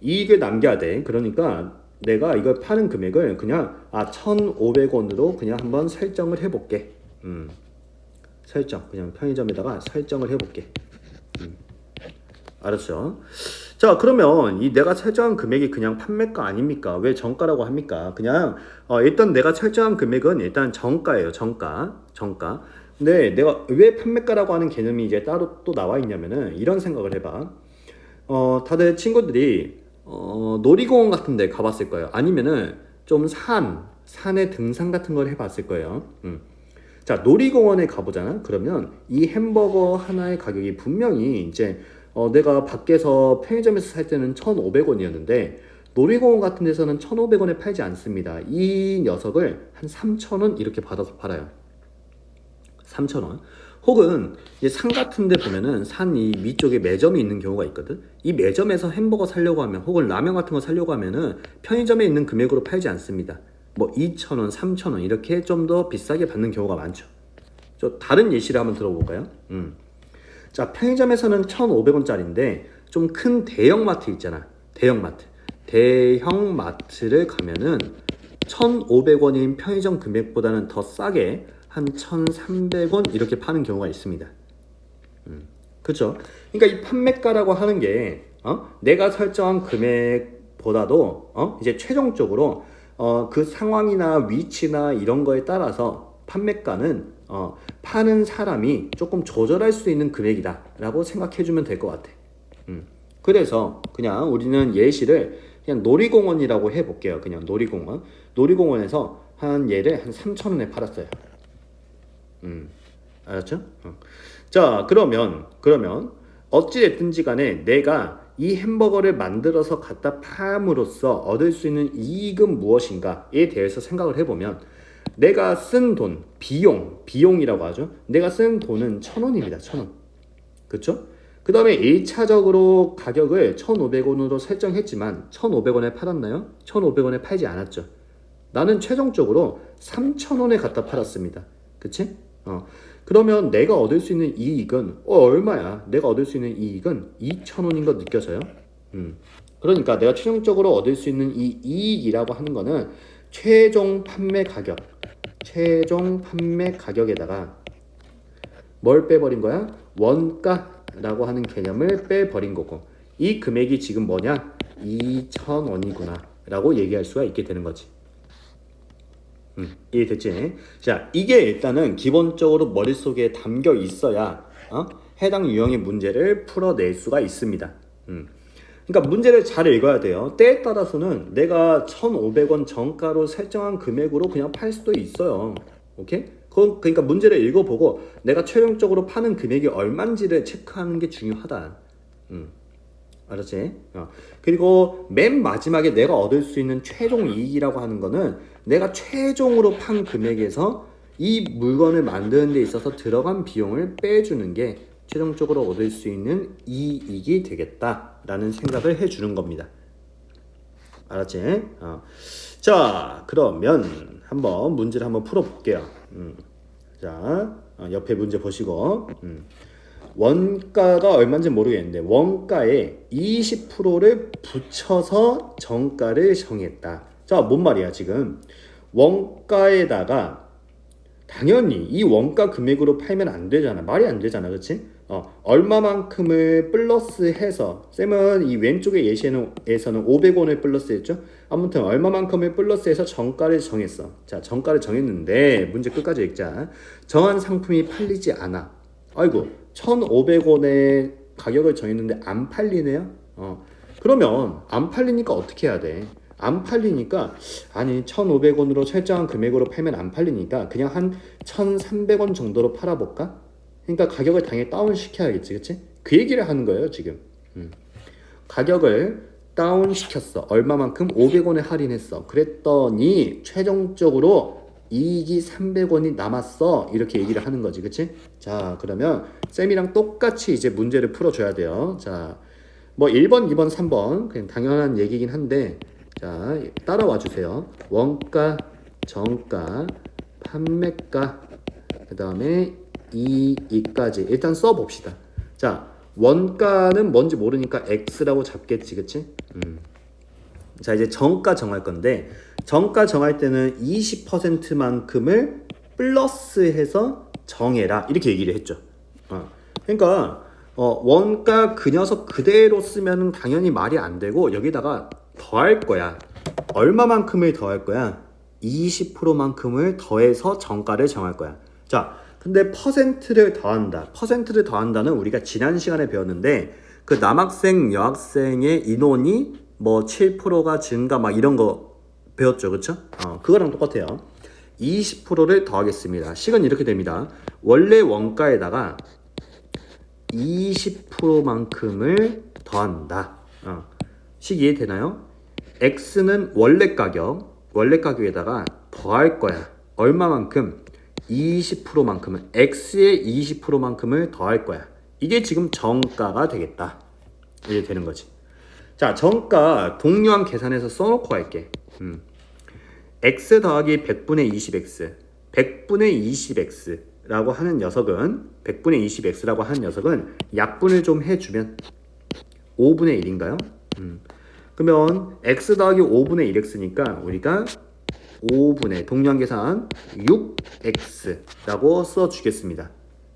Speaker 1: 이익을 남겨야 돼. 그러니까 내가 이걸 파는 금액을 그냥 1,500원으로 그냥 한번 설정을 해볼게. 설정, 그냥 편의점에다가 설정을 해볼게. 알았죠? 자, 그러면 이 내가 설정한 금액이 그냥 판매가 아닙니까? 왜 정가라고 합니까? 그냥 일단 내가 설정한 금액은 일단 정가예요. 정가. 근데 내가 왜 판매가라고 하는 개념이 이제 따로 또 나와 있냐면은 이런 생각을 해봐. 다들 친구들이 놀이공원 같은 데 가봤을 거예요. 아니면은 좀 산에 등산 같은 걸 해봤을 거예요. 자, 놀이공원에 가보잖아. 그러면 이 햄버거 하나의 가격이 분명히 이제 내가 밖에서 편의점에서 살 때는 1,500원이었는데 놀이공원 같은 데서는 1,500원에 팔지 않습니다. 이 녀석을 한 3,000원 이렇게 받아서 팔아요. 3,000원. 혹은 산 같은 데 보면은 산 이 위쪽에 매점이 있는 경우가 있거든. 이 매점에서 햄버거 사려고 하면 혹은 라면 같은 거 사려고 하면은 편의점에 있는 금액으로 팔지 않습니다. 뭐 2,000원, 3,000원 이렇게 좀 더 비싸게 받는 경우가 많죠. 다른 예시를 한번 들어볼까요? 자, 편의점에서는 1,500원짜리인데 좀 큰 대형마트 있잖아. 대형마트를 가면은 1,500원인 편의점 금액보다는 더 싸게 한 1,300원 이렇게 파는 경우가 있습니다. 그렇죠? 그러니까 이 판매가라고 하는 게 내가 설정한 금액보다도 이제 최종적으로 그 상황이나 위치나 이런 거에 따라서 판매가는 파는 사람이 조금 조절할 수 있는 금액이다 라고 생각해주면 될 것 같아. 그래서 그냥 우리는 예시를 그냥 놀이공원이라고 해볼게요. 그냥 놀이공원에서 한 얘를 한 3,000원에 팔았어요. 알았죠? 자, 그러면 어찌됐든지 간에 내가 이 햄버거를 만들어서 갖다 팜으로써 얻을 수 있는 이익은 무엇인가에 대해서 생각을 해보면 내가 쓴 돈, 비용이라고 하죠. 내가 쓴 돈은 1,000원입니다. 1,000원. 그쵸? 그 다음에 1차적으로 가격을 1,500원으로 설정했지만 1,500원에 팔았나요? 1,500원에 팔지 않았죠. 나는 최종적으로 3,000원에 갖다 팔았습니다. 그치? 그러면 내가 얻을 수 있는 이익은 얼마야? 내가 얻을 수 있는 이익은 2,000원인 거 느껴져요? 그러니까 내가 최종적으로 얻을 수 있는 이 이익이라고 하는 거는 최종 판매 가격에다가 뭘 빼버린 거야? 원가라고 하는 개념을 빼버린 거고, 이 금액이 지금 뭐냐? 2,000원이구나 라고 얘기할 수가 있게 되는 거지. 이해됐지? 자, 이게 일단은 기본적으로 머릿속에 담겨 있어야 해당 유형의 문제를 풀어낼 수가 있습니다. 그러니까 문제를 잘 읽어야 돼요. 때에 따라서는 내가 1,500원 정가로 설정한 금액으로 그냥 팔 수도 있어요. 오케이? 그러니까 문제를 읽어보고 내가 최종적으로 파는 금액이 얼마인지를 체크하는 게 중요하다. 알았지? 그리고 맨 마지막에 내가 얻을 수 있는 최종 이익이라고 하는 거는 내가 최종으로 판 금액에서 이 물건을 만드는 데 있어서 들어간 비용을 빼주는 게 최종적으로 얻을 수 있는 이익이 되겠다라는 생각을 해주는 겁니다. 알았지? 자, 그러면 한번 문제를 한번 풀어볼게요. 자, 옆에 문제 보시고 원가가 얼마인지 모르겠는데 원가에 20%를 붙여서 정가를 정했다. 자, 뭔 말이야 지금? 원가에다가 당연히 이 원가 금액으로 팔면 안 되잖아. 말이 안 되잖아. 그치? 얼마만큼을 플러스해서, 쌤은 이 왼쪽의 예시에서는 500원을 플러스했죠. 아무튼 얼마만큼을 플러스해서 정가를 정했어. 자, 정가를 정했는데 문제 끝까지 읽자. 정한 상품이 팔리지 않아. 아이고, 1,500원의 가격을 정했는데 안 팔리네요. 그러면 안 팔리니까 어떻게 해야 돼? 안 팔리니까, 아니 1,500원으로 설정한 금액으로 팔면 안 팔리니까 그냥 한 1,300원 정도로 팔아볼까? 그러니까 가격을 당연히 다운 시켜야겠지, 그치? 그 얘기를 하는 거예요 지금. 가격을 다운 시켰어. 얼마만큼? 500원에 할인했어. 그랬더니 최종적으로 이익이 300원이 남았어. 이렇게 얘기를 하는 거지, 그치? 자, 그러면 쌤이랑 똑같이 이제 문제를 풀어줘야 돼요. 자, 뭐 1번, 2번, 3번 그냥 당연한 얘기긴 한데, 자, 따라와 주세요. 원가, 정가, 판매가, 그 다음에 이익까지 일단 써봅시다. 자, 원가는 뭔지 모르니까 X라고 잡겠지, 그치? 자, 이제 정가 정할 건데, 정가 정할 때는 20%만큼을 플러스해서 정해라 이렇게 얘기를 했죠. 그러니까 원가 그 녀석 그대로 쓰면 당연히 말이 안 되고 여기다가 더할 거야. 얼마만큼을 더할 거야? 20%만큼을 더해서 정가를 정할 거야. 자, 근데 퍼센트를 더한다는 우리가 지난 시간에 배웠는데, 그 남학생, 여학생의 인원이 뭐 7%가 증가 막 이런 거 배웠죠, 그쵸? 그거랑 똑같아요. 20%를 더하겠습니다. 식은 이렇게 됩니다. 원래 원가에다가 20%만큼을 더한다. 식 이해되나요? X는 원래 가격에다가 더할 거야. 얼마만큼? 20%만큼은, X의 20%만큼을 더할 거야. 이게 지금 정가가 되겠다. 이게 되는 거지. 자, 정가 동료함 계산해서 써놓고 할게. X 더하기 100분의 20X, 100분의 20X라고 하는 녀석은, 100분의 20X라고 하는 녀석은 약분을 좀 해주면 5분의 1인가요? 그러면 X 더하기 5분의 1X니까 우리가 5분의 동료함 계산 6X라고 써주겠습니다.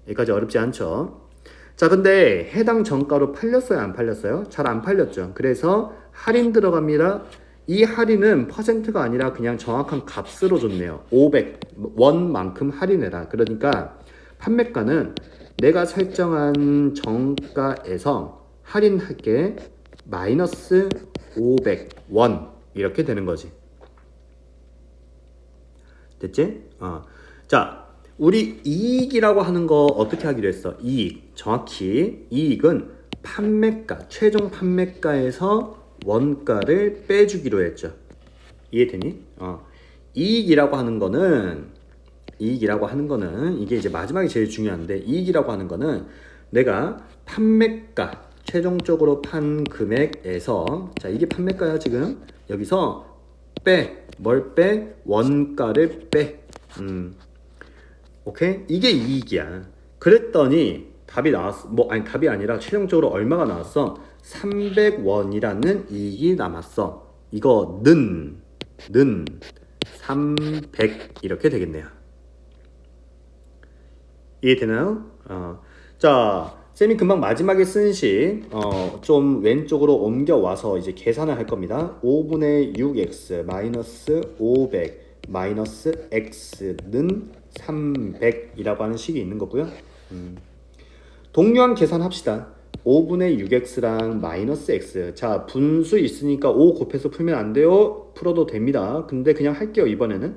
Speaker 1: 여기까지 어렵지 않죠? 자, 근데 해당 정가로 팔렸어요, 안 팔렸어요? 잘 안 팔렸죠. 그래서 할인 들어갑니다. 이 할인은 퍼센트가 아니라 그냥 정확한 값으로 줬네요. 500원만큼 할인해라. 그러니까 판매가는 내가 설정한 정가에서 할인할게 마이너스 500원 이렇게 되는 거지. 됐지? 자, 우리 이익이라고 하는 거 어떻게 하기로 했어? 이익. 정확히 이익은 판매가, 최종 판매가에서 원가를 빼주기로 했죠. 이해되니? 이익이라고 하는 거는 이익이라고 하는 거는 이게 이제 마지막이 제일 중요한데 이익이라고 하는 거는 내가 판매가 최종적으로 판 금액에서 자 이게 판매가야 지금 여기서 뭘 빼? 원가를 빼. 오케이? 이게 이익이야. 그랬더니 답이 나왔어. 뭐 아니 답이 아니라 최종적으로 얼마가 나왔어? 300원이라는 이익이 남았어. 이거는 300 이렇게 되겠네요. 이해되나요? 자, 쌤이 금방 마지막에 쓴 식, 좀 왼쪽으로 옮겨와서 이제 계산을 할 겁니다. 5분의 6x 마이너스 500 마이너스 x는 300이라고 하는 식이 있는 거고요. 동류한 계산합시다. 5분의 6x랑 마이너스 x. 자, 분수 있으니까 5 곱해서 풀면 안 돼요? 풀어도 됩니다. 근데 그냥 할게요, 이번에는.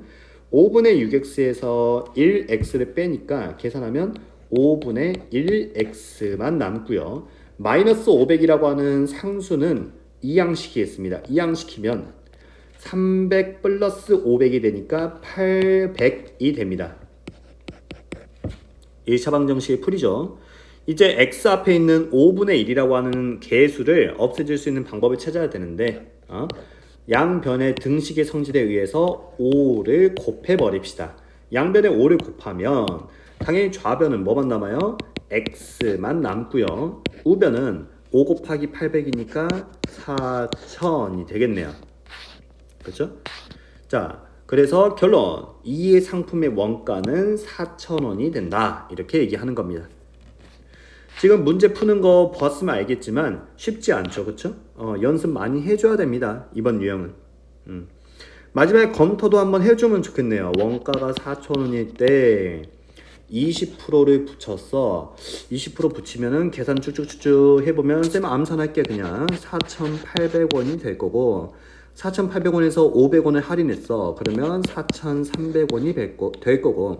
Speaker 1: 5분의 6x에서 1x를 빼니까 계산하면 5분의 1x만 남고요. 마이너스 500이라고 하는 상수는 이항시키겠습니다. 이항시키면 300 플러스 500이 되니까 800이 됩니다. 1차 방정식의 풀이죠. 이제 x 앞에 있는 5분의 1이라고 하는 개수를 없애줄 수 있는 방법을 찾아야 되는데 양변의 등식의 성질에 의해서 5를 곱해 버립시다. 양변에 5를 곱하면 당연히 좌변은 뭐만 남아요? x만 남고요. 우변은 5 곱하기 800이니까 4000이 되겠네요. 그렇죠? 자, 그래서 결론 이 상품의 원가는 4,000원이 된다. 이렇게 얘기하는 겁니다. 지금 문제 푸는 거 봤으면 알겠지만 쉽지 않죠, 그렇죠? 연습 많이 해줘야 됩니다. 이번 유형은. 마지막에 검토도 한번 해주면 좋겠네요. 원가가 4,000원일 때 20%를 붙였어. 20% 붙이면은 계산 쭉쭉쭉쭉 해보면 쌤 암산할게 그냥 4,800원이 될 거고 4,800원에서 500원을 할인했어. 그러면 4,300원이 될 거고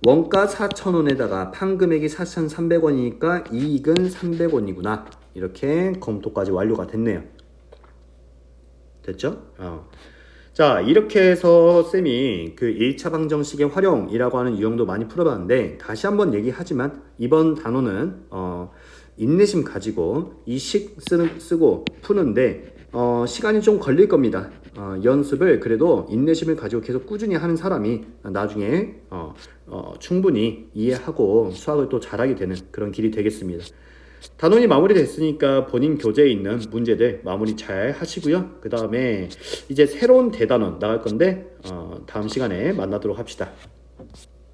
Speaker 1: 원가 4,000원에다가 판 금액이 4,300원이니까 이익은 300원이구나. 이렇게 검토까지 완료가 됐네요. 됐죠? 자, 이렇게 해서 쌤이 그 1차 방정식의 활용이라고 하는 유형도 많이 풀어봤는데 다시 한번 얘기하지만 이번 단어는 인내심 가지고 이 식 쓰고 푸는데 시간이 좀 걸릴 겁니다. 연습을 그래도 인내심을 가지고 계속 꾸준히 하는 사람이 나중에 충분히 이해하고 수학을 또 잘하게 되는 그런 길이 되겠습니다. 단원이 마무리됐으니까 본인 교재에 있는 문제들 마무리 잘 하시고요. 그 다음에 이제 새로운 대단원 나갈 건데 다음 시간에 만나도록 합시다.